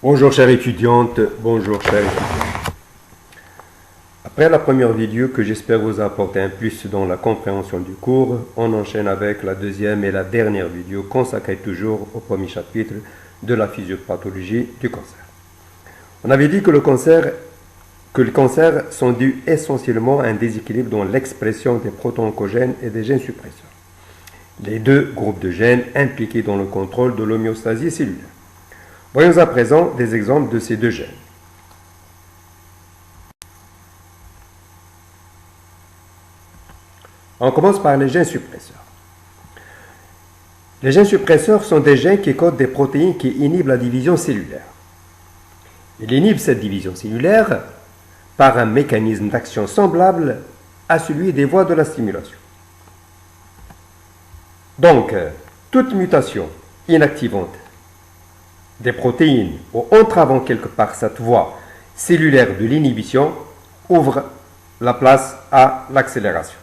Bonjour chère étudiante, bonjour chère étudiante. Après la première vidéo que j'espère vous apporter un plus dans la compréhension du cours, on enchaîne avec la deuxième et la dernière vidéo consacrée toujours au premier chapitre de la physiopathologie du cancer. On avait dit que les cancers sont dus essentiellement à un déséquilibre dans l'expression des proto-oncogènes et des gènes suppresseurs. Les deux groupes de gènes impliqués dans le contrôle de l'homéostasie cellulaire. Voyons à présent des exemples de ces deux gènes. On commence par les gènes suppresseurs. Les gènes suppresseurs sont des gènes qui codent des protéines qui inhibent la division cellulaire. Ils inhibent cette division cellulaire par un mécanisme d'action semblable à celui des voies de la stimulation. Donc, toute mutation inactivante des protéines ou entravant quelque part cette voie cellulaire de l'inhibition ouvre la place à l'accélération.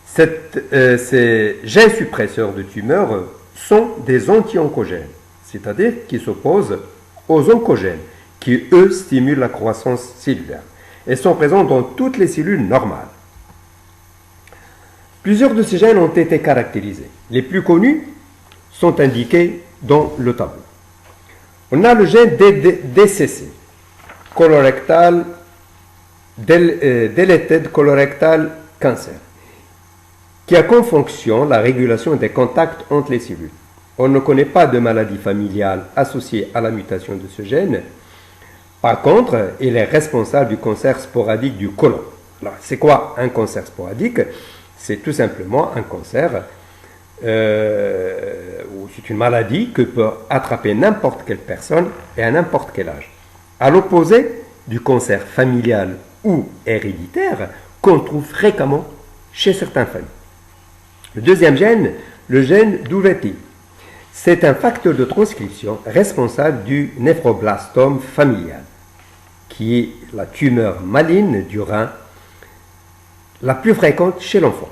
Ces gènes suppresseurs de tumeurs sont des anti-oncogènes, c'est-à-dire qui s'opposent aux oncogènes, qui eux stimulent la croissance cellulaire et sont présents dans toutes les cellules normales. Plusieurs de ces gènes ont été caractérisés. Les plus connus sont indiqués dans le tableau. On a le gène DCC, colorectal, deleted colorectal cancer, qui a comme fonction la régulation des contacts entre les cellules. On ne connaît pas de maladie familiale associée à la mutation de ce gène. Par contre, il est responsable du cancer sporadique du côlon. Alors, c'est quoi un cancer sporadique? C'est tout simplement un cancer ou c'est une maladie que peut attraper n'importe quelle personne et à n'importe quel âge. À l'opposé du cancer familial ou héréditaire qu'on trouve fréquemment chez certaines familles. Le deuxième gène, le gène WT, c'est un facteur de transcription responsable du néphroblastome familial, qui est la tumeur maligne du rein la plus fréquente chez l'enfant.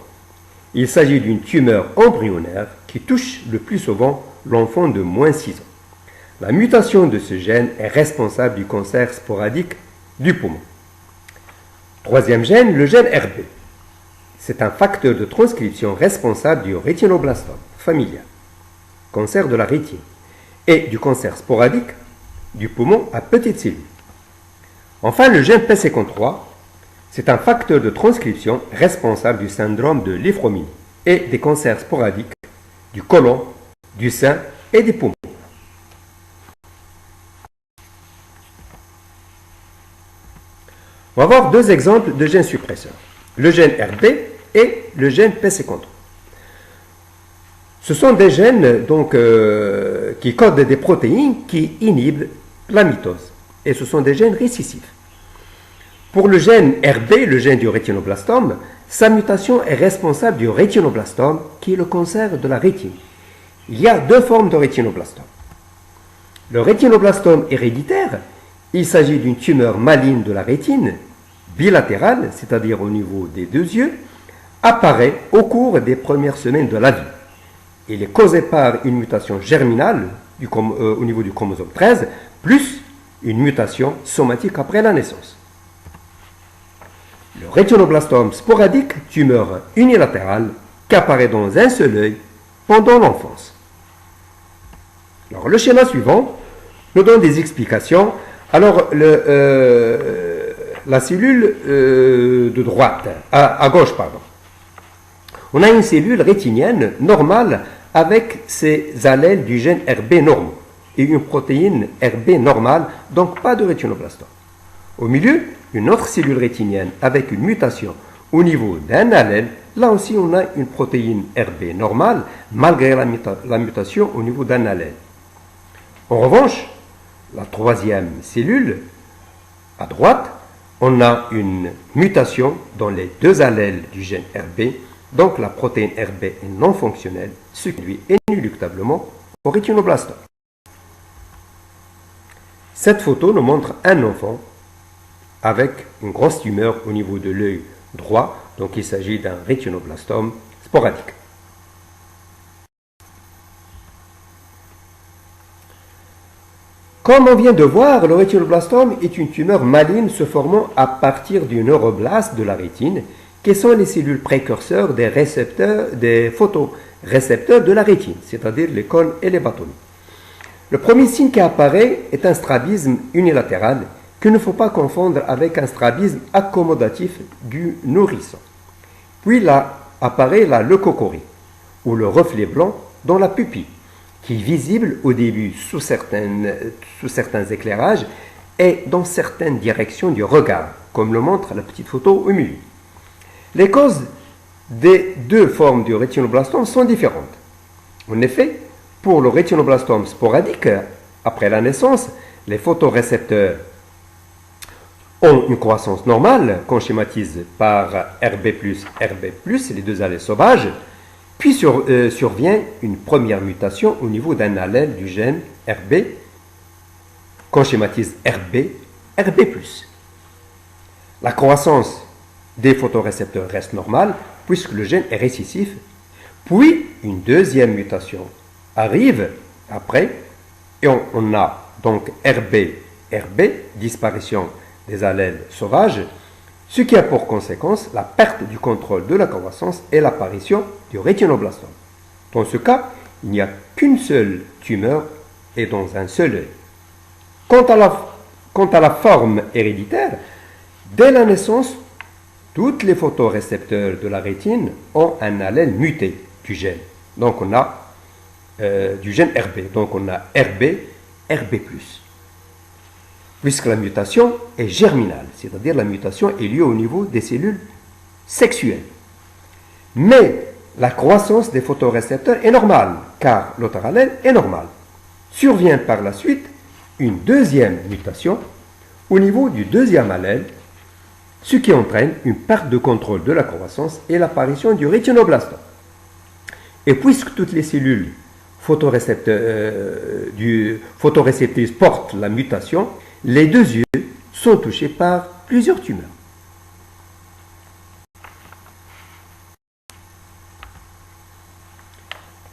Il s'agit d'une tumeur embryonnaire qui touche le plus souvent l'enfant de moins 6 ans. La mutation de ce gène est responsable du cancer sporadique du poumon. Troisième gène, le gène RB. C'est un facteur de transcription responsable du rétinoblastome familial, cancer de la rétine, et du cancer sporadique du poumon à petites cellules. Enfin, le gène P53, c'est un facteur de transcription responsable du syndrome de Li-Fraumeni et des cancers sporadiques du côlon, du sein et des poumons. On va voir deux exemples de gènes suppresseurs, le gène RB et le gène P53. Ce sont des gènes donc, qui codent des protéines qui inhibent la mitose et ce sont des gènes récessifs. Pour le gène RB, le gène du rétinoblastome, sa mutation est responsable du rétinoblastome, qui est le cancer de la rétine. Il y a deux formes de rétinoblastome. Le rétinoblastome héréditaire, il s'agit d'une tumeur maligne de la rétine, bilatérale, c'est-à-dire au niveau des deux yeux, apparaît au cours des premières semaines de la vie. Il est causé par une mutation germinale au niveau du chromosome 13, plus une mutation somatique après la naissance. Le rétinoblastome sporadique, tumeur unilatérale, qui apparaît dans un seul œil pendant l'enfance. Alors, le schéma suivant nous donne des explications. Alors, la cellule de droite, à gauche, pardon. On a une cellule rétinienne normale avec ses allèles du gène RB normaux et une protéine RB normale, donc pas de rétinoblastome. Au milieu, une autre cellule rétinienne avec une mutation au niveau d'un allèle. Là aussi, on a une protéine RB normale malgré la mutation au niveau d'un allèle. En revanche, la troisième cellule, à droite, on a une mutation dans les deux allèles du gène RB. Donc, la protéine RB est non fonctionnelle, ce qui lui est inéluctablement au rétinoblastome. Cette photo nous montre un enfant avec une grosse tumeur au niveau de l'œil droit, donc il s'agit d'un rétinoblastome sporadique. Comme on vient de voir, le rétinoblastome est une tumeur maligne se formant à partir du neuroblast de la rétine, qui sont les cellules précurseurs des photorécepteurs de la rétine, c'est-à-dire les cônes et les bâtonnets. Le premier signe qui apparaît est un strabisme unilatéral qu'il ne faut pas confondre avec un strabisme accommodatif du nourrisson. Puis là apparaît la leucocorie, ou le reflet blanc dans la pupille, qui est visible au début sous certains éclairages et dans certaines directions du regard, comme le montre la petite photo au milieu. Les causes des deux formes du rétinoblastome sont différentes. En effet, pour le rétinoblastome sporadique, après la naissance, les photorécepteurs ont une croissance normale qu'on schématise par RB+, les deux allèles sauvages, puis survient une première mutation au niveau d'un allèle du gène RB, qu'on schématise RB+. La croissance des photorécepteurs reste normale puisque le gène est récessif, puis une deuxième mutation arrive après et on a donc RB, disparition des allèles sauvages, ce qui a pour conséquence la perte du contrôle de la croissance et l'apparition du rétinoblastome. Dans ce cas, il n'y a qu'une seule tumeur et dans un seul œil. Quant à la forme héréditaire, dès la naissance, tous les photorécepteurs de la rétine ont un allèle muté du gène. Donc on a du gène RB. Donc on a RB+. Puisque la mutation est germinale, c'est-à-dire la mutation est lieu au niveau des cellules sexuelles. Mais la croissance des photorécepteurs est normale, car l'autre allèle est normal. Survient par la suite une deuxième mutation au niveau du deuxième allèle, ce qui entraîne une perte de contrôle de la croissance et l'apparition du rétinoblastome. Et puisque toutes les cellules photoréceptrices portent la mutation, les deux yeux sont touchés par plusieurs tumeurs.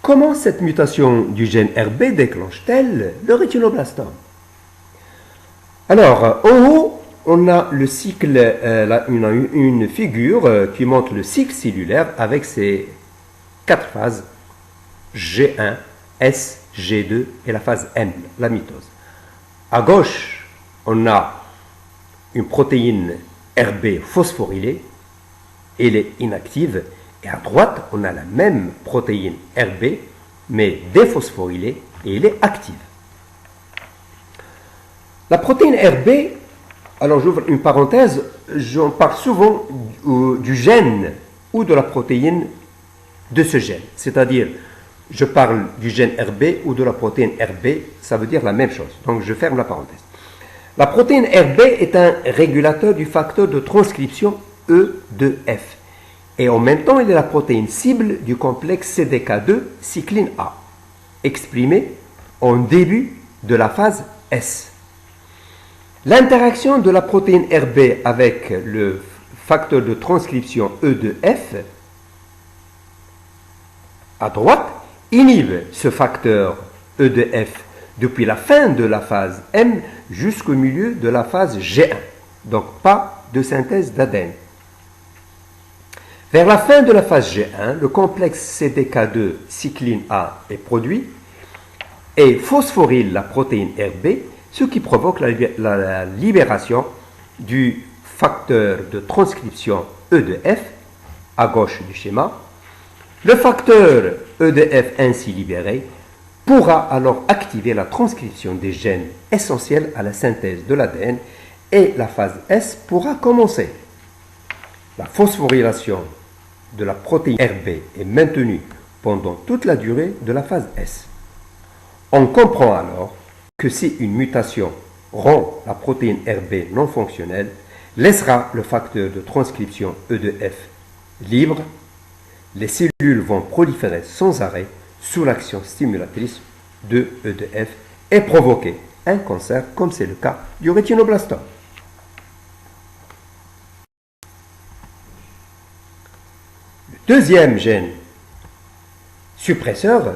Comment cette mutation du gène RB déclenche-t-elle le rétinoblastome? Alors, en haut, on a le cycle, une figure qui montre le cycle cellulaire avec ses 4 phases, G1, S, G2 et la phase M, la mitose. À gauche, on a une protéine RB phosphorylée, elle est inactive, et à droite, on a la même protéine RB, mais déphosphorylée, et elle est active. La protéine RB, alors j'ouvre une parenthèse, j'en parle souvent du gène ou de la protéine de ce gène, c'est-à-dire je parle du gène RB ou de la protéine RB, ça veut dire la même chose, donc je ferme la parenthèse. La protéine RB est un régulateur du facteur de transcription E2F. Et en même temps, il est la protéine cible du complexe CDK2 cycline A, exprimée en début de la phase S. L'interaction de la protéine RB avec le facteur de transcription E2F à droite inhibe ce facteur E2F depuis la fin de la phase M jusqu'au milieu de la phase G1. Donc pas de synthèse d'ADN. Vers la fin de la phase G1, le complexe CDK2 cycline A est produit et phosphoryle la protéine RB, ce qui provoque la libération du facteur de transcription E2F à gauche du schéma. Le facteur E2F ainsi libéré pourra alors activer la transcription des gènes essentiels à la synthèse de l'ADN et la phase S pourra commencer. La phosphorylation de la protéine RB est maintenue pendant toute la durée de la phase S. On comprend alors que si une mutation rend la protéine RB non fonctionnelle, laissera le facteur de transcription E2F libre, les cellules vont proliférer sans arrêt sous l'action stimulatrice de E2F et provoquer un cancer comme c'est le cas du rétinoblastome. Le deuxième gène suppresseur,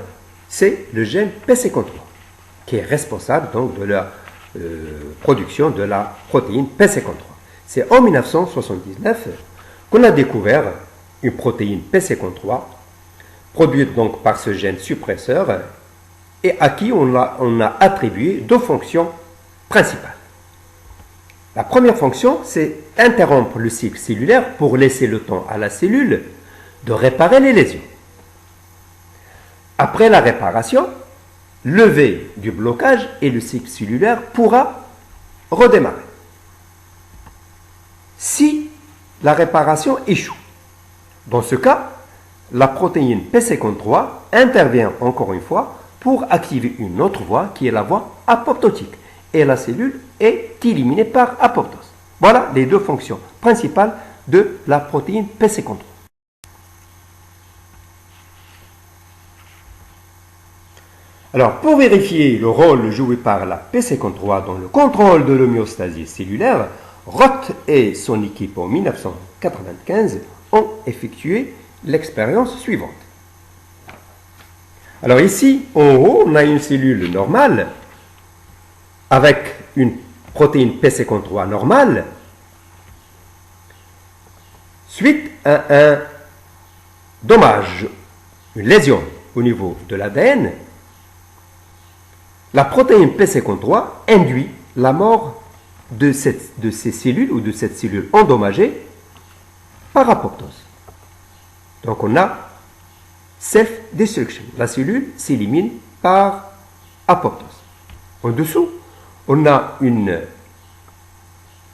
c'est le gène PC53, qui est responsable donc de la production de la protéine P53. C'est en 1979 qu'on a découvert une protéine P53 produite donc par ce gène suppresseur et à qui on a attribué deux fonctions principales. La première fonction, c'est interrompre le cycle cellulaire pour laisser le temps à la cellule de réparer les lésions. Après la réparation, lever du blocage et le cycle cellulaire pourra redémarrer. Si la réparation échoue, dans ce cas, la protéine P53 intervient encore une fois pour activer une autre voie qui est la voie apoptotique et la cellule est éliminée par apoptose. Voilà les deux fonctions principales de la protéine P53. Alors, pour vérifier le rôle joué par la P53 dans le contrôle de l'homéostasie cellulaire, Roth et son équipe en 1995 ont effectué l'expérience suivante. Alors ici, en haut, on a une cellule normale avec une protéine P53 normale suite à un dommage, une lésion au niveau de l'ADN. La protéine P53 induit la mort de ces cellules ou de cette cellule endommagée par apoptose. Donc on a self-destruction. La cellule s'élimine par apoptose. En dessous, on a une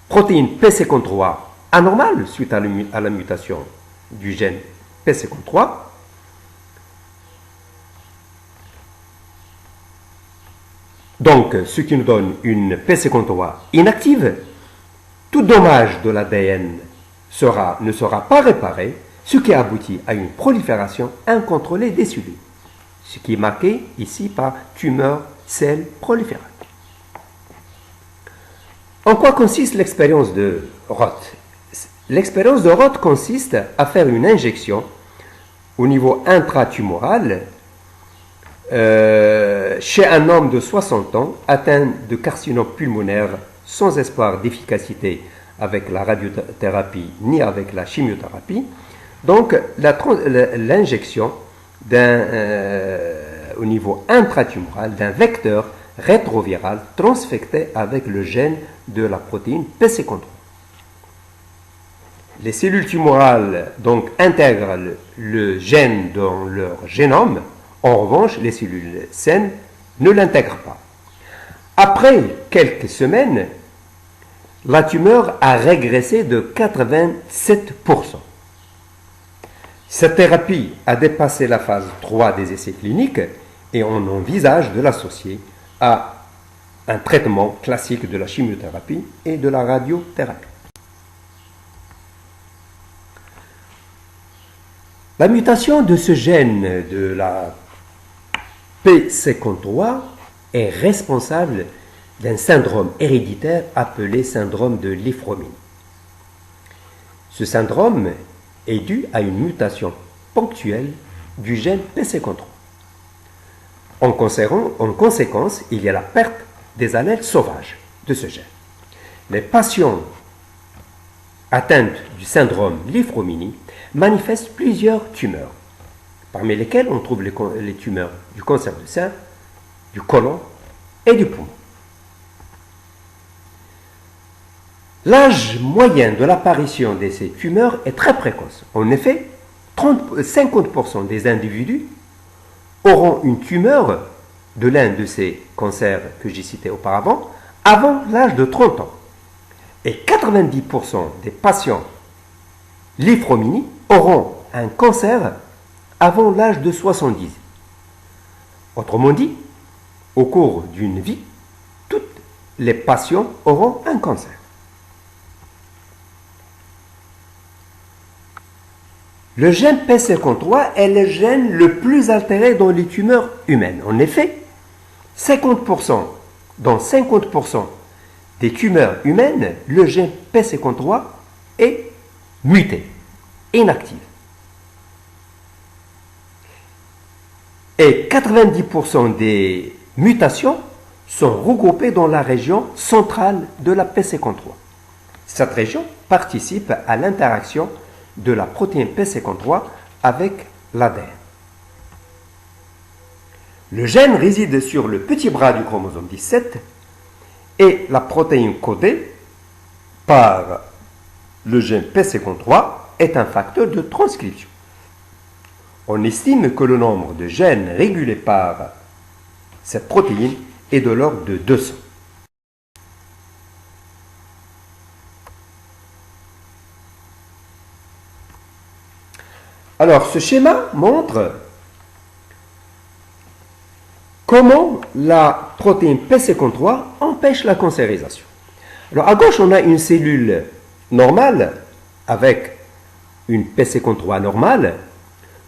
protéine P53 anormale suite à la mutation du gène P53. Donc, ce qui nous donne une P53 inactive. Tout dommage de l'ADN ne sera pas réparé, ce qui aboutit à une prolifération incontrôlée des cellules, ce qui est marqué ici par tumeur cell proliférante. En quoi consiste l'expérience de Roth? L'expérience de Roth consiste à faire une injection au niveau intratumoral chez un homme de 60 ans atteint de carcinome pulmonaire sans espoir d'efficacité avec la radiothérapie ni avec la chimiothérapie. Donc l'injection au niveau intratumoral d'un vecteur rétroviral transfecté avec le gène de la protéine P53. Les cellules tumorales donc intègrent le gène dans leur génome. En revanche, les cellules saines ne l'intègrent pas. Après quelques semaines, la tumeur a régressé de 87%. Cette thérapie a dépassé la phase 3 des essais cliniques et on envisage de l'associer à un traitement classique de la chimiothérapie et de la radiothérapie. La mutation de ce gène de la P53 est responsable d'un syndrome héréditaire appelé syndrome de Li-Fraumeni. Ce syndrome est dû à une mutation ponctuelle du gène P53. En conséquence, il y a la perte des allèles sauvages de ce gène. Les patients atteints du syndrome Li-Fraumeni manifestent plusieurs tumeurs, parmi lesquelles on trouve les tumeurs du cancer du sein, du côlon et du poumon. L'âge moyen de l'apparition de ces tumeurs est très précoce. En effet, 50% des individus auront une tumeur de l'un de ces cancers que j'ai cités auparavant avant l'âge de 30 ans. Et 90% des patients Li-Fraumeni auront un cancer avant l'âge de 70. Autrement dit, au cours d'une vie, tous les patients auront un cancer. Le gène P53 est le gène le plus altéré dans les tumeurs humaines. En effet, 50% des tumeurs humaines, le gène P53 est muté, inactif. Et 90% des mutations sont regroupés dans la région centrale de la P53. Cette région participe à l'interaction de la protéine P53 avec l'ADN. Le gène réside sur le petit bras du chromosome 17 et la protéine codée par le gène P53 est un facteur de transcription. On estime que le nombre de gènes régulés par cette protéine est de l'ordre de 200. Alors, ce schéma montre comment la protéine P53 empêche la cancérisation. Alors, à gauche, on a une cellule normale avec une P53 normale.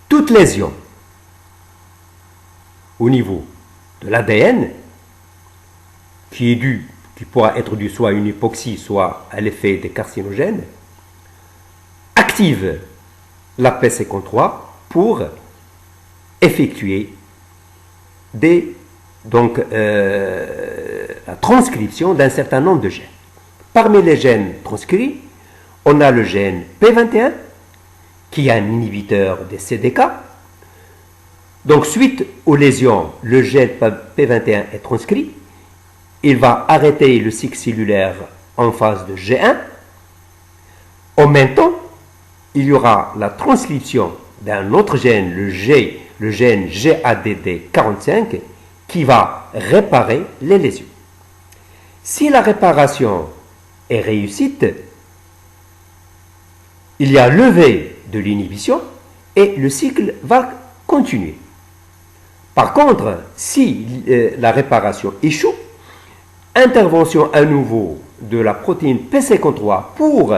Toute lésion au niveau de l'ADN, qui pourra être due soit à une hypoxie, soit à l'effet des carcinogènes, active la P53 pour effectuer la transcription d'un certain nombre de gènes. Parmi les gènes transcrits, on a le gène P21, qui est un inhibiteur des CDK. Donc, suite aux lésions, le gène P21 est transcrit. Il va arrêter le cycle cellulaire en phase de G1. En même temps, il y aura la transcription d'un autre gène, le gène GADD45, qui va réparer les lésions. Si la réparation est réussite, il y a levée de l'inhibition et le cycle va continuer. Par contre, si la réparation échoue, intervention à nouveau de la protéine PC53 pour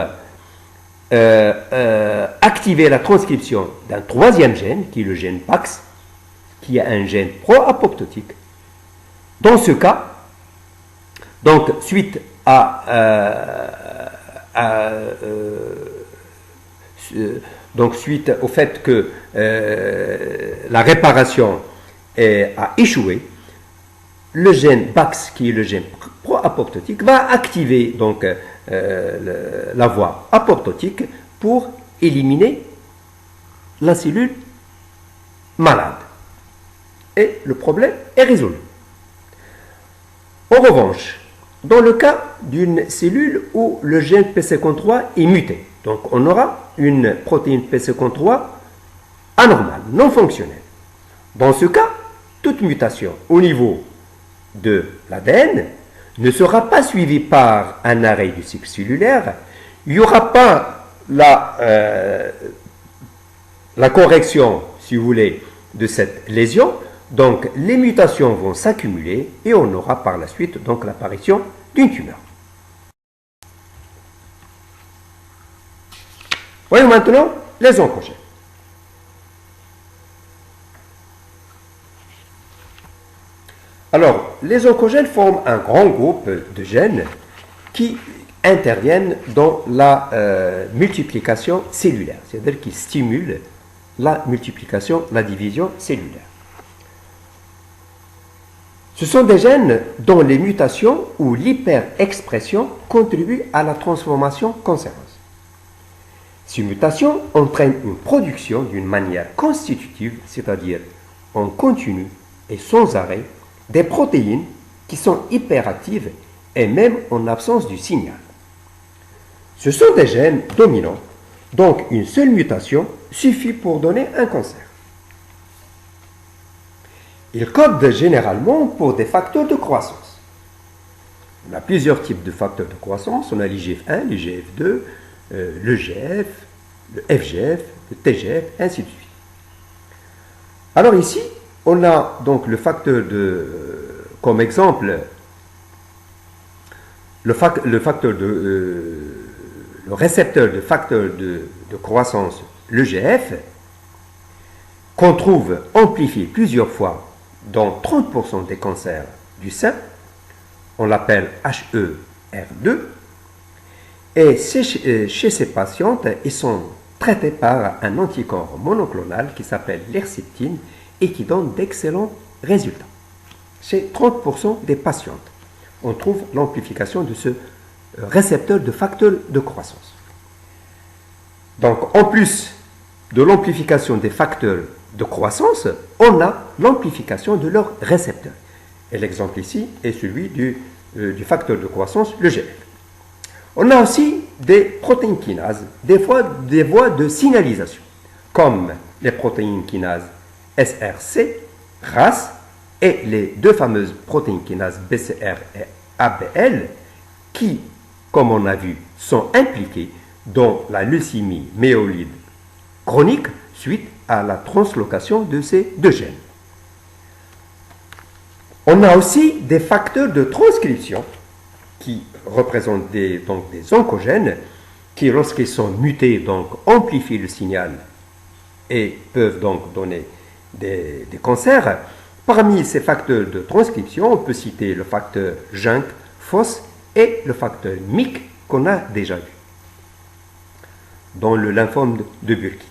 activer la transcription d'un troisième gène, qui est le gène PAX, qui est un gène pro-apoptotique. Dans ce cas, donc suite suite au fait que la réparation a échoué, le gène BAX, qui est le gène pro-apoptotique, va activer donc la voie apoptotique pour éliminer la cellule malade. Et le problème est résolu. En revanche, dans le cas d'une cellule où le gène PC53 est muté, donc on aura une protéine PC53 anormale, non fonctionnelle. Dans ce cas, toute mutation au niveau de l'ADN ne sera pas suivie par un arrêt du cycle cellulaire. Il n'y aura pas la correction, si vous voulez, de cette lésion. Donc, les mutations vont s'accumuler et on aura par la suite donc l'apparition d'une tumeur. Voyons maintenant les oncogènes. Alors, les oncogènes forment un grand groupe de gènes qui interviennent dans la multiplication cellulaire, c'est-à-dire qui stimulent la multiplication, la division cellulaire. Ce sont des gènes dont les mutations ou l'hyperexpression contribuent à la transformation cancéreuse. Ces mutations entraînent une production d'une manière constitutive, c'est-à-dire en continu et sans arrêt, des protéines qui sont hyperactives et même en absence du signal. Ce sont des gènes dominants, donc une seule mutation suffit pour donner un cancer. Ils codent généralement pour des facteurs de croissance. On a plusieurs types de facteurs de croissance. On a l'IGF1, l'IGF2, le GF, le FGF, le TGF, ainsi de suite. Alors ici, on a donc le facteur comme exemple, le récepteur de facteur de croissance, le GF, qu'on trouve amplifié plusieurs fois dans 30% des cancers du sein. On l'appelle HER2. Et chez ces patientes, ils sont traités par un anticorps monoclonal qui s'appelle l'herceptine et qui donne d'excellents résultats. chez 30% des patientes. On trouve l'amplification de ce récepteur de facteur de croissance. Donc, en plus de l'amplification des facteurs de croissance, on a l'amplification de leurs récepteurs. Et l'exemple ici est celui du facteur de croissance, le GF. On a aussi des protéines kinases, des voies de signalisation, comme les protéines kinases SRC, RAS, et les deux fameuses protéines kinases BCR et ABL, qui, comme on a vu, sont impliquées dans la leucémie myeloïde chronique suite à la translocation de ces deux gènes. On a aussi des facteurs de transcription qui représentent des oncogènes qui, lorsqu'ils sont mutés, amplifient le signal et peuvent donc donner des cancers. Parmi ces facteurs de transcription, on peut citer le facteur JNK, FOS et le facteur MYC qu'on a déjà vu dans le lymphome de Burkitt.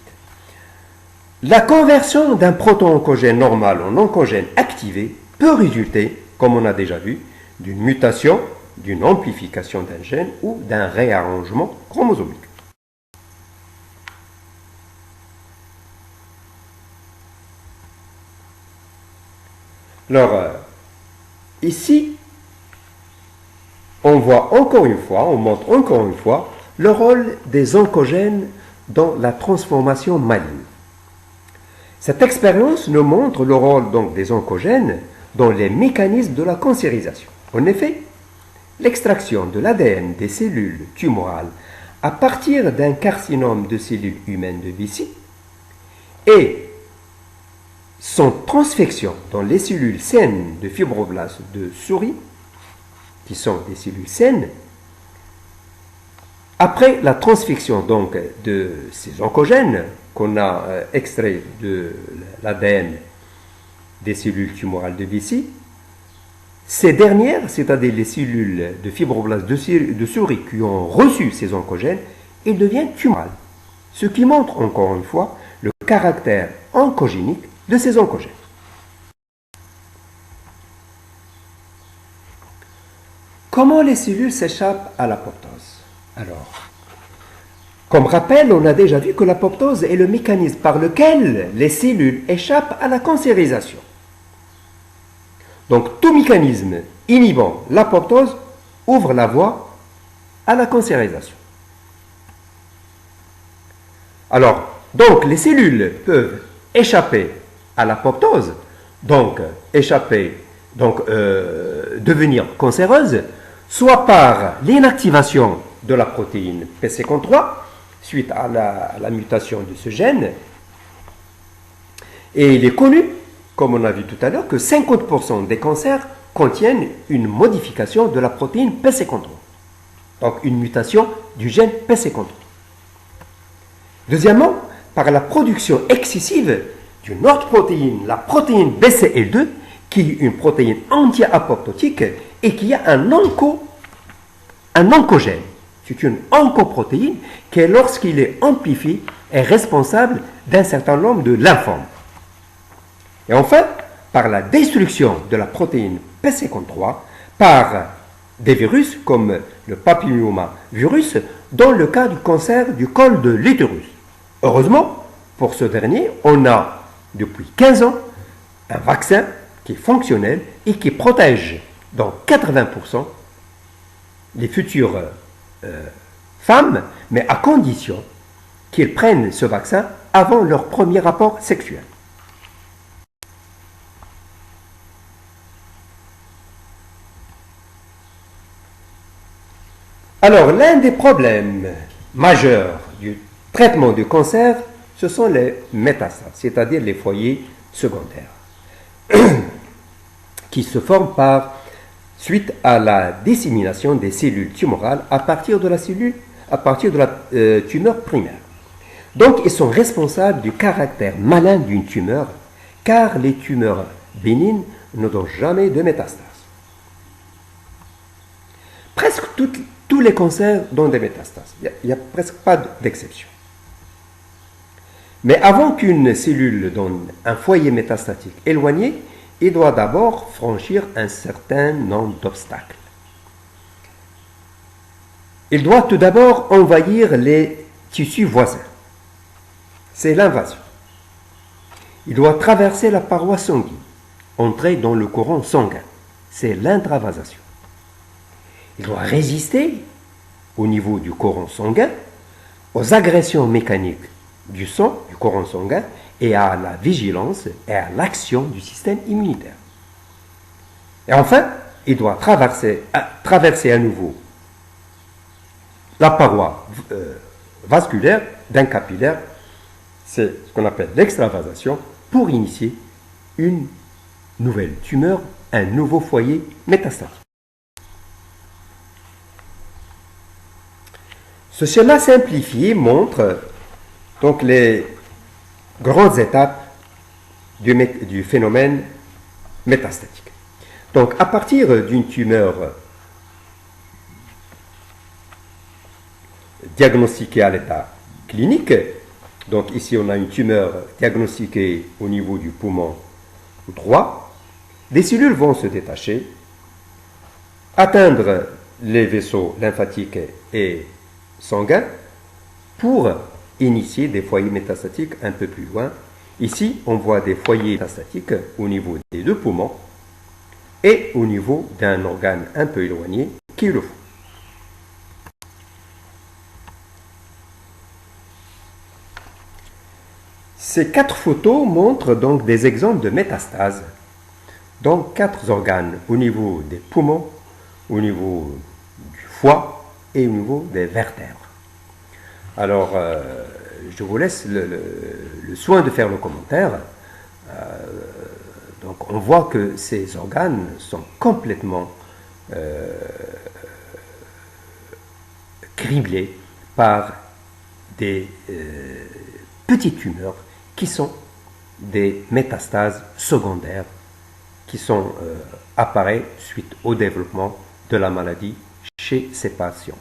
La conversion d'un proto-oncogène normal en oncogène activé peut résulter, comme on a déjà vu, d'une mutation, d'une amplification d'un gène ou d'un réarrangement chromosomique. Alors, ici, on voit encore une fois, on montre encore une fois le rôle des oncogènes dans la transformation maligne. Cette expérience nous montre le rôle donc des oncogènes dans les mécanismes de la cancérisation. En effet, l'extraction de l'ADN des cellules tumorales à partir d'un carcinome de cellules humaines de Vici et son transfection dans les cellules saines de fibroblastes de souris, qui sont des cellules saines, après la transfection donc de ces oncogènes qu'on a extraits de l'ADN des cellules tumorales de Vici, ces dernières, c'est-à-dire les cellules de fibroblastes de souris qui ont reçu ces oncogènes, elles deviennent tumorales, ce qui montre encore une fois le caractère oncogénique de ces oncogènes. Comment les cellules s'échappent à l'apoptose? Alors, comme rappel, on a déjà vu que l'apoptose est le mécanisme par lequel les cellules échappent à la cancérisation. Donc, tout mécanisme inhibant l'apoptose ouvre la voie à la cancérisation. Alors, donc, les cellules peuvent échapper à l'apoptose, donc devenir cancéreuses, soit par l'inactivation de la protéine PC53 suite à la mutation de ce gène. Et il est connu, comme on a vu tout à l'heure, que 50% des cancers contiennent une modification de la protéine PC53. Donc une mutation du gène PC53. Deuxièmement, par la production excessive d'une autre protéine, la protéine BCL2, qui est une protéine anti-apoptotique et qui a un oncogène. C'est une oncoprotéine qui, lorsqu'il est amplifié, est responsable d'un certain nombre de lymphomes. Et enfin, par la destruction de la protéine PC53 par des virus comme le papillomavirus dans le cas du cancer du col de l'utérus. Heureusement, pour ce dernier, on a depuis 15 ans un vaccin qui est fonctionnel et qui protège dans 80% les futures femmes, mais à condition qu'ils prennent ce vaccin avant leur premier rapport sexuel. Alors, l'un des problèmes majeurs du traitement du cancer, ce sont les métastases, c'est-à-dire les foyers secondaires, qui se forment suite à la dissémination des cellules tumorales à partir de la tumeur primaire. Donc, ils sont responsables du caractère malin d'une tumeur, car les tumeurs bénignes ne donnent jamais de métastases. Presque tous les cancers donnent des métastases. Il n'y a presque pas d'exception. Mais avant qu'une cellule donne un foyer métastatique éloigné, il doit d'abord franchir un certain nombre d'obstacles. Il doit tout d'abord envahir les tissus voisins. C'est l'invasion. Il doit traverser la paroi sanguine, entrer dans le courant sanguin. C'est l'intravasation. Il doit résister au niveau du courant sanguin aux agressions mécaniques du sang, du courant sanguin, et à la vigilance et à l'action du système immunitaire. Et enfin, il doit traverser à nouveau la paroi vasculaire d'un capillaire, c'est ce qu'on appelle l'extravasation, pour initier une nouvelle tumeur, un nouveau foyer métastatique. Ce schéma simplifié montre donc les grandes étapes du phénomène métastatique. Donc, à partir d'une tumeur diagnostiquée à l'état clinique, donc ici on a une tumeur diagnostiquée au niveau du poumon droit, des cellules vont se détacher, atteindre les vaisseaux lymphatiques et sanguins pour initier des foyers métastatiques un peu plus loin. Ici, on voit des foyers métastatiques au niveau des deux poumons et au niveau d'un organe un peu éloigné qui est le foie. Ces 4 photos montrent donc des exemples de métastases dans 4 organes, au niveau des poumons, au niveau du foie et au niveau des vertèbres. Alors, je vous laisse le soin de faire le commentaire. Donc, on voit que ces organes sont complètement criblés par des petites tumeurs qui sont des métastases secondaires qui sont apparaissent suite au développement de la maladie chez ces patients.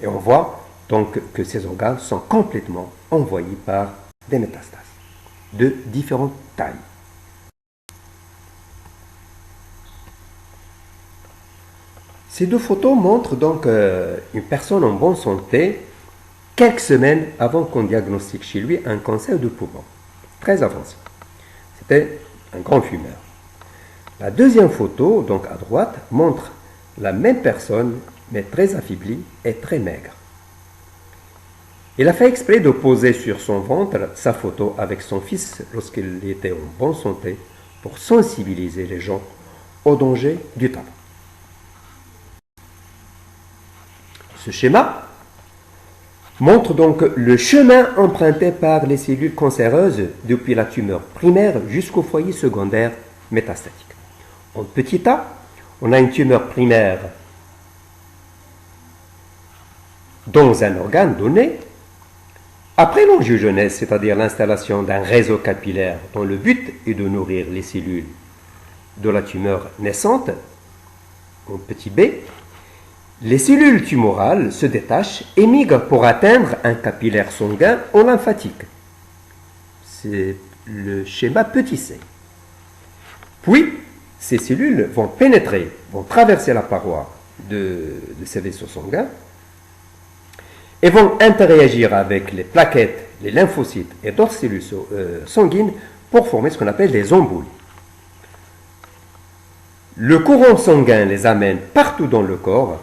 Et on voit donc que ces organes sont complètement envoyés par des métastases de différentes tailles. Ces 2 photos montrent donc une personne en bonne santé quelques semaines avant qu'on diagnostique chez lui un cancer de poumon, très avancé. C'était un grand fumeur. La deuxième photo, donc à droite, montre la même personne, mais très affaiblie et très maigre. Il a fait exprès de poser sur son ventre sa photo avec son fils lorsqu'il était en bonne santé pour sensibiliser les gens au danger du tabac. Ce schéma montre donc le chemin emprunté par les cellules cancéreuses depuis la tumeur primaire jusqu'au foyer secondaire métastatique. En petit a, on a une tumeur primaire dans un organe donné. Après l'angiogenèse, c'est-à-dire l'installation d'un réseau capillaire dont le but est de nourrir les cellules de la tumeur naissante, en petit b, les cellules tumorales se détachent et migrent pour atteindre un capillaire sanguin ou lymphatique. C'est le schéma petit c. Puis, ces cellules vont pénétrer, vont traverser la paroi de ces vaisseaux sanguins et vont interagir avec les plaquettes, les lymphocytes et d'autres cellules sanguines pour former ce qu'on appelle des embolies. Le courant sanguin les amène partout dans le corps.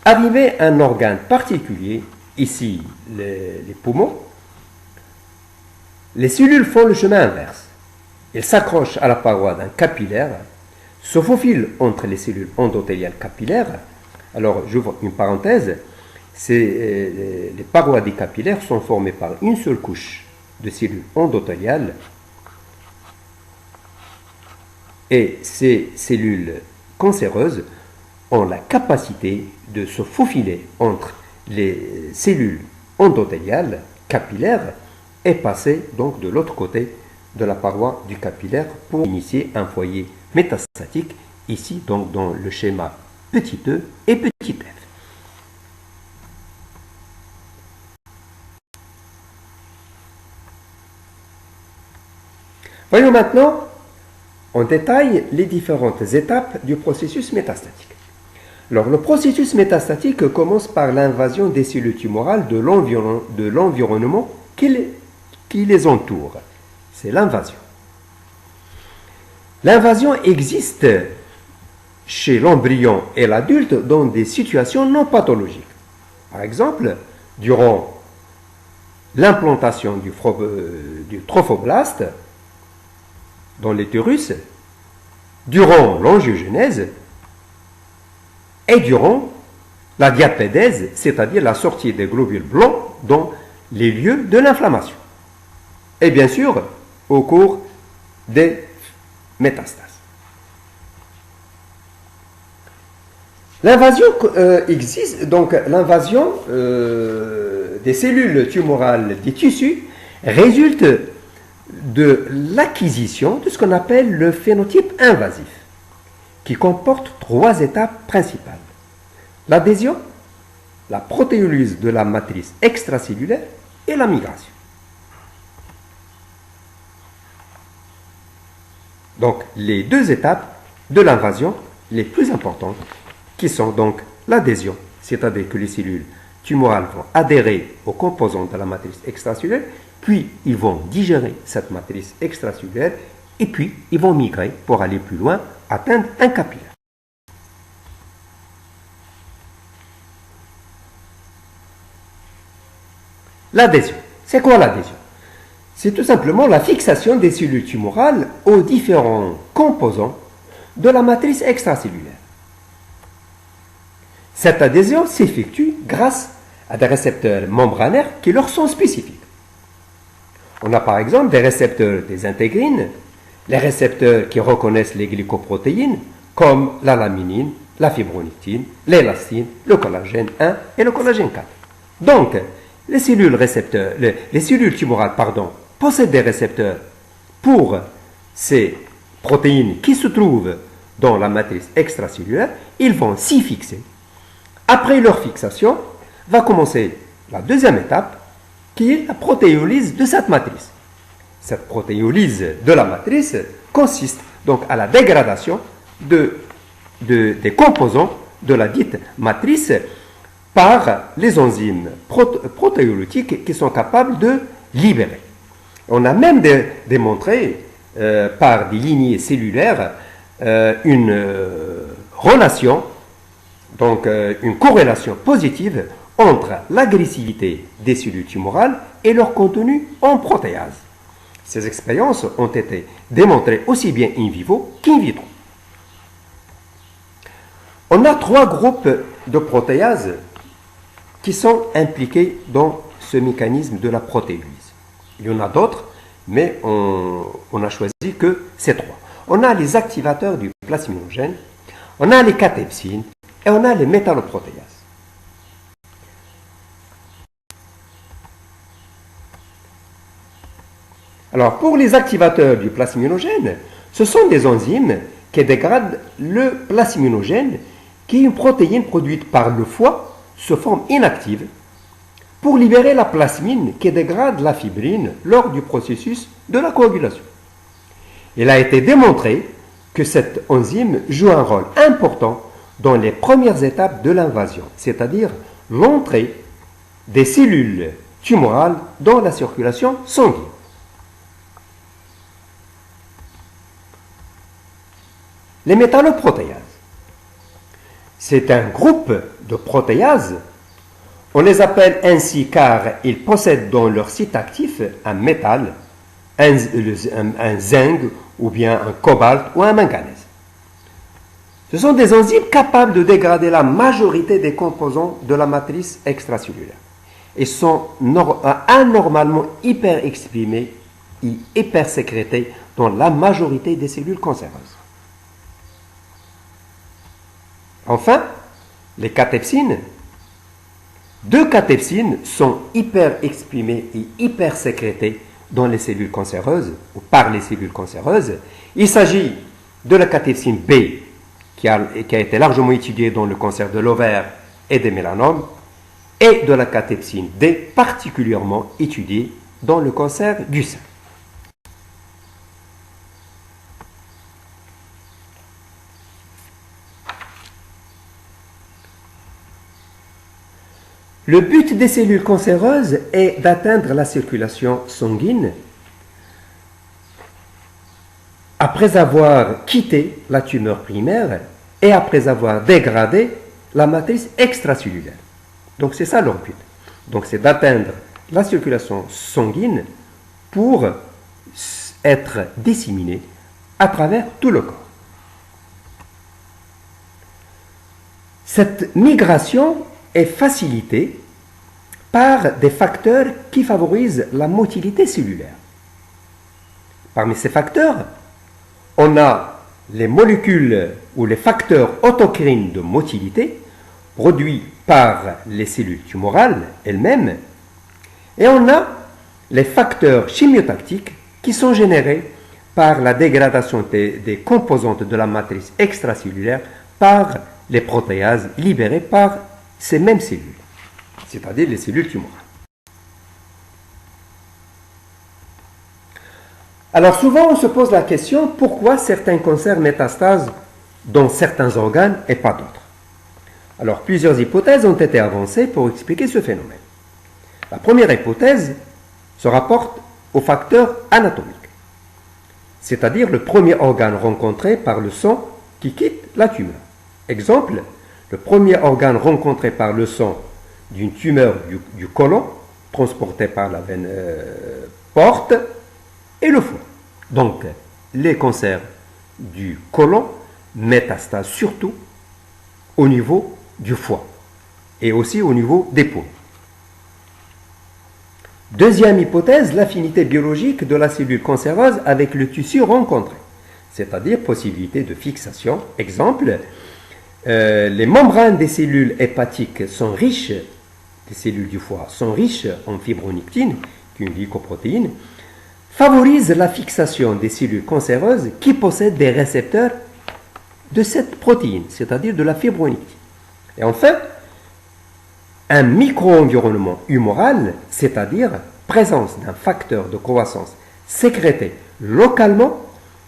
Arrivé à un organe particulier, ici les poumons, les cellules font le chemin inverse. Elles s'accrochent à la paroi d'un capillaire, se faufilent entre les cellules endothéliales capillaires. Alors, j'ouvre une parenthèse. Les parois des capillaires sont formées par une seule couche de cellules endothéliales et ces cellules cancéreuses ont la capacité de se faufiler entre les cellules endothéliales capillaires et passer donc de l'autre côté de la paroi du capillaire pour initier un foyer métastatique, ici donc dans le schéma petit e et petit f. Voyons maintenant on détaille les différentes étapes du processus métastatique. Alors, le processus métastatique commence par l'invasion des cellules tumorales de l'environnement qui les entoure. C'est l'invasion. L'invasion existe chez l'embryon et l'adulte dans des situations non pathologiques. Par exemple, durant l'implantation du trophoblaste dans l'utérus, durant l'angiogenèse et durant la diapédèse, c'est-à-dire la sortie des globules blancs dans les lieux de l'inflammation. Et bien sûr, au cours des métastases. L'invasion existe, donc l'invasion des cellules tumorales des tissus résulte de l'acquisition de ce qu'on appelle le phénotype invasif, qui comporte 3 étapes principales. L'adhésion, la protéolyse de la matrice extracellulaire et la migration. Donc, les 2 étapes de l'invasion les plus importantes, qui sont donc l'adhésion, c'est-à-dire que les cellules tumorales vont adhérer aux composants de la matrice extracellulaire, puis ils vont digérer cette matrice extracellulaire, et puis ils vont migrer pour aller plus loin, atteindre un capillaire. L'adhésion. C'est quoi l'adhésion? C'est tout simplement la fixation des cellules tumorales aux différents composants de la matrice extracellulaire. Cette adhésion s'effectue grâce à des récepteurs membranaires qui leur sont spécifiques. On a par exemple des récepteurs des intégrines, les récepteurs qui reconnaissent les glycoprotéines, comme la laminine, la fibronectine, l'élastine, le collagène 1 et le collagène 4. Donc, les cellules tumorales possèdent des récepteurs pour ces protéines qui se trouvent dans la matrice extracellulaire. Ils vont s'y fixer. Après leur fixation, va commencer la deuxième étape, qui est la protéolyse de cette matrice. Cette protéolyse de la matrice consiste donc à la dégradation des composants de la dite matrice par les enzymes protéolytiques qui sont capables de libérer. On a même démontré par des lignées cellulaires une relation, donc une corrélation positive entre l'agressivité des cellules tumorales et leur contenu en protéase. Ces expériences ont été démontrées aussi bien in vivo qu'in vitro. On a 3 groupes de protéases qui sont impliqués dans ce mécanisme de la protéolyse. Il y en a d'autres, mais on a choisi que ces 3. On a les activateurs du plasminogène, on a les cathepsines et on a les métalloprotéases. Alors, pour les activateurs du plasminogène, ce sont des enzymes qui dégradent le plasminogène, qui est une protéine produite par le foie sous forme inactive, pour libérer la plasmine qui dégrade la fibrine lors du processus de la coagulation. Il a été démontré que cette enzyme joue un rôle important dans les premières étapes de l'invasion, c'est-à-dire l'entrée des cellules tumorales dans la circulation sanguine. Les métalloprotéases. C'est un groupe de protéases. On les appelle ainsi car ils possèdent dans leur site actif un métal, un zinc ou bien un cobalt ou un manganèse. Ce sont des enzymes capables de dégrader la majorité des composants de la matrice extracellulaire et sont anormalement hyperexprimés et hypersécrétés dans la majorité des cellules cancéreuses. Enfin, les cathepsines. 2 cathepsines sont hyper-exprimées et hyper-sécrétées dans les cellules cancéreuses ou par les cellules cancéreuses. Il s'agit de la cathepsine B qui a été largement étudiée dans le cancer de l'ovaire et des mélanomes et de la cathepsine D particulièrement étudiée dans le cancer du sein. Le but des cellules cancéreuses est d'atteindre la circulation sanguine après avoir quitté la tumeur primaire et après avoir dégradé la matrice extracellulaire. Donc c'est ça leur but. Donc c'est d'atteindre la circulation sanguine pour être disséminée à travers tout le corps. Cette migration est facilitée par des facteurs qui favorisent la motilité cellulaire. Parmi ces facteurs, on a les molécules ou les facteurs autocrines de motilité produits par les cellules tumorales elles-mêmes, et on a les facteurs chimiotactiques qui sont générés par la dégradation des composantes de la matrice extracellulaire par les protéases libérées par ces mêmes cellules, c'est-à-dire les cellules tumorales. Alors souvent on se pose la question pourquoi certains cancers métastases dans certains organes et pas d'autres. Alors plusieurs hypothèses ont été avancées pour expliquer ce phénomène. La première hypothèse se rapporte aux facteurs anatomiques, c'est-à-dire le premier organe rencontré par le sang qui quitte la tumeur. Exemple, le premier organe rencontré par le sang d'une tumeur du côlon, transporté par la veine porte, et le foie. Donc, les cancers du côlon métastasent surtout au niveau du foie et aussi au niveau des poumons. Deuxième hypothèse, l'affinité biologique de la cellule cancéreuse avec le tissu rencontré, c'est-à-dire possibilité de fixation. Exemple, les membranes des cellules hépatiques sont riches, les cellules du foie sont riches en fibronectine, qui est une glycoprotéine, favorise la fixation des cellules cancéreuses qui possèdent des récepteurs de cette protéine, c'est-à-dire de la fibronectine. Et enfin, un micro-environnement humoral, c'est-à-dire présence d'un facteur de croissance sécrété localement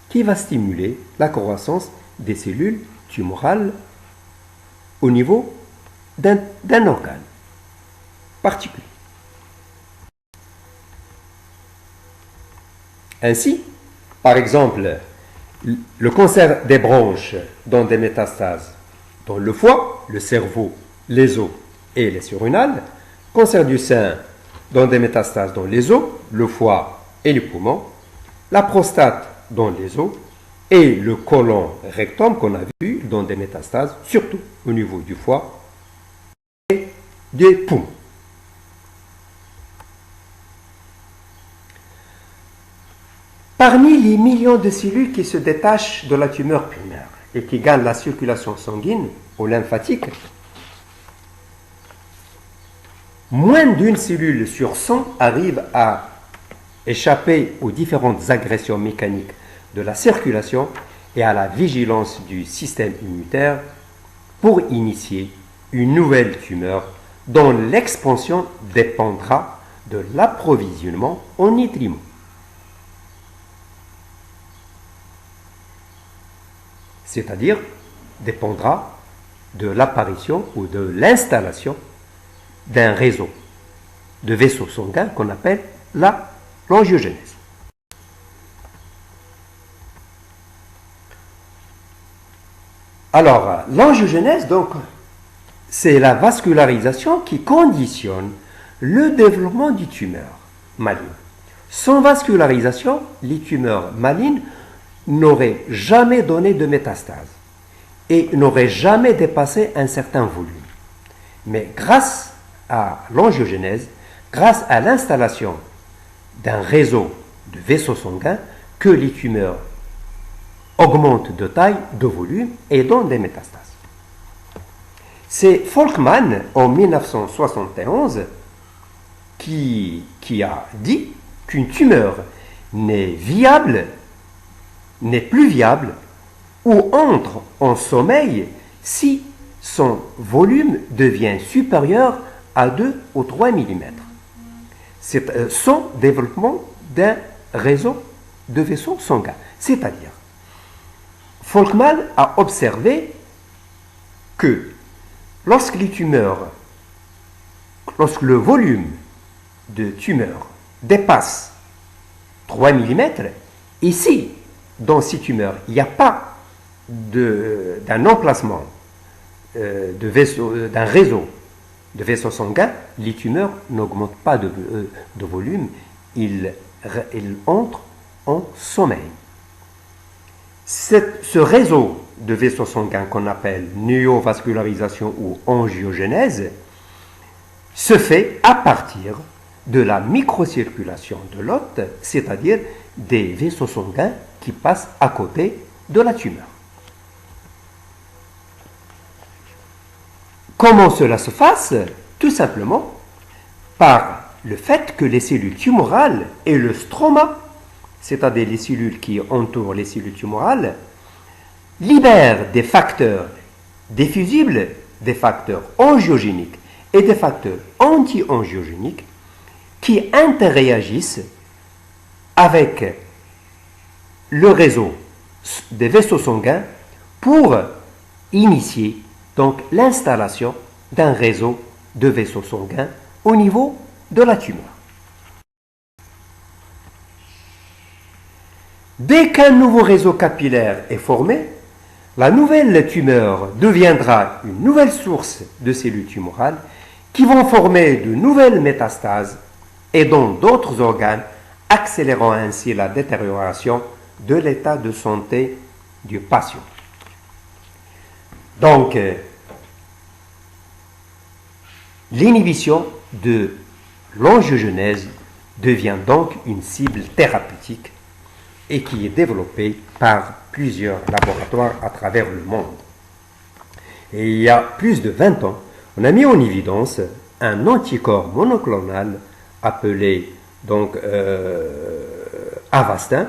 qui va stimuler la croissance des cellules tumorales au niveau d'un organe particulier. Ainsi, par exemple, le cancer des bronches dans des métastases dans le foie, le cerveau, les os et les surrénales, cancer du sein dans des métastases dans les os, le foie et les poumons, la prostate dans les os et le côlon rectum qu'on a vu dans des métastases, surtout au niveau du foie et des poumons. Parmi les millions de cellules qui se détachent de la tumeur primaire et qui gagnent la circulation sanguine ou lymphatique, moins d'une cellule sur 100 arrive à échapper aux différentes agressions mécaniques de la circulation et à la vigilance du système immunitaire pour initier une nouvelle tumeur dont l'expansion dépendra de l'approvisionnement en nutriments. C'est-à-dire dépendra de l'apparition ou de l'installation d'un réseau de vaisseaux sanguins qu'on appelle l'angiogenèse. Alors, l'angiogenèse, donc, c'est la vascularisation qui conditionne le développement du tumeur maligne. Sans vascularisation, les tumeurs malignes n'auraient jamais donné de métastase et n'auraient jamais dépassé un certain volume. Mais grâce à l'angiogenèse, grâce à l'installation d'un réseau de vaisseaux sanguins, que les tumeurs augmentent de taille, de volume et donnent des métastases. C'est Folkman, en 1971, qui a dit qu'une tumeur n'est plus viable ou entre en sommeil si son volume devient supérieur à 2 ou 3 mm. C'est sans développement d'un réseau de vaisseaux sanguins. C'est-à-dire, Folkman a observé que lorsque les tumeurs lorsque le volume de tumeur dépasse 3 mm, ici, dans ces tumeurs, il n'y a pas d'un emplacement d'un réseau de vaisseaux sanguins, les tumeurs n'augmentent pas de volume, ils entrent en sommeil. Ce réseau de vaisseaux sanguins qu'on appelle néovascularisation ou angiogénèse se fait à partir de la microcirculation de l'hôte, c'est-à-dire des vaisseaux sanguins qui passent à côté de la tumeur. Comment cela se passe? Tout simplement par le fait que les cellules tumorales et le stroma, c'est-à-dire les cellules qui entourent les cellules tumorales, libèrent des facteurs diffusibles, des facteurs angiogéniques et des facteurs anti-angiogéniques qui interréagissent avec le réseau des vaisseaux sanguins pour initier donc l'installation d'un réseau de vaisseaux sanguins au niveau de la tumeur. Dès qu'un nouveau réseau capillaire est formé, la nouvelle tumeur deviendra une nouvelle source de cellules tumorales qui vont former de nouvelles métastases et dans d'autres organes, accélérant ainsi la détérioration de l'état de santé du patient. Donc, l'inhibition de l'angiogénèse devient donc une cible thérapeutique et qui est développée par plusieurs laboratoires à travers le monde. Et il y a plus de 20 ans, on a mis en évidence un anticorps monoclonal appelé donc Avastin,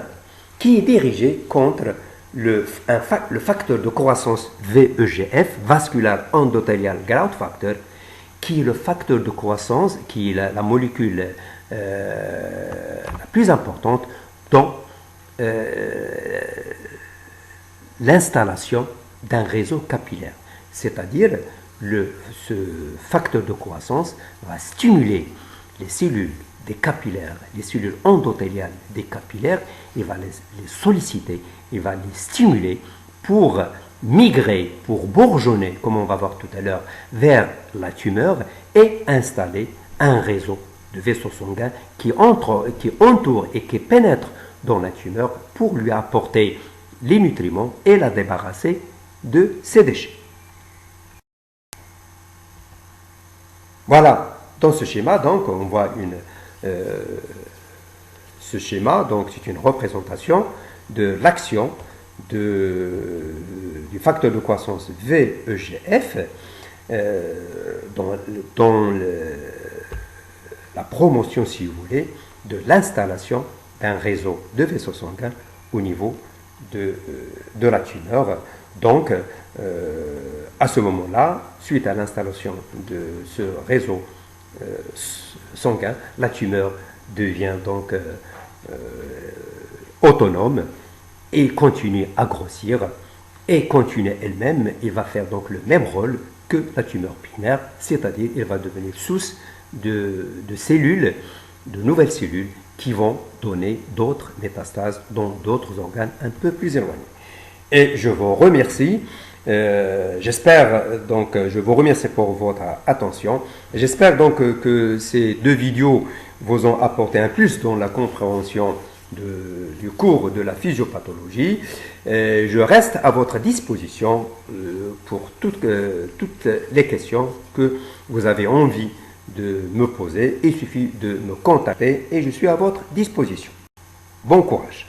qui est dirigé contre le facteur de croissance VEGF, Vascular Endothelial Growth Factor, qui est le facteur de croissance, qui est la molécule la plus importante dans l'installation d'un réseau capillaire. C'est-à-dire, ce facteur de croissance va stimuler les cellules des capillaires, les cellules endothéliales des capillaires, il va les solliciter, il va les stimuler pour migrer, pour bourgeonner, comme on va voir tout à l'heure, vers la tumeur et installer un réseau de vaisseaux sanguins qui entoure et qui pénètre dans la tumeur pour lui apporter les nutriments et la débarrasser de ses déchets. Voilà, dans ce schéma, donc, on voit ce schéma, donc c'est une représentation de l'action du facteur de croissance VEGF dans la promotion, si vous voulez, de l'installation d'un réseau de vaisseaux sanguins au niveau de la tumeur. Donc, à ce moment-là, suite à l'installation de ce réseau sanguin, la tumeur devient donc autonome et continue à grossir et continue elle-même et va faire donc le même rôle que la tumeur primaire, c'est-à-dire elle va devenir source de cellules, de nouvelles cellules qui vont donner d'autres métastases dans d'autres organes un peu plus éloignés. Et je vous remercie. Je vous remercie pour votre attention. J'espère donc que ces deux vidéos vous ont apporté un plus dans la compréhension du cours de la physiopathologie. Je reste à votre disposition pour toutes les questions que vous avez envie de me poser. Il suffit de me contacter et je suis à votre disposition. Bon courage.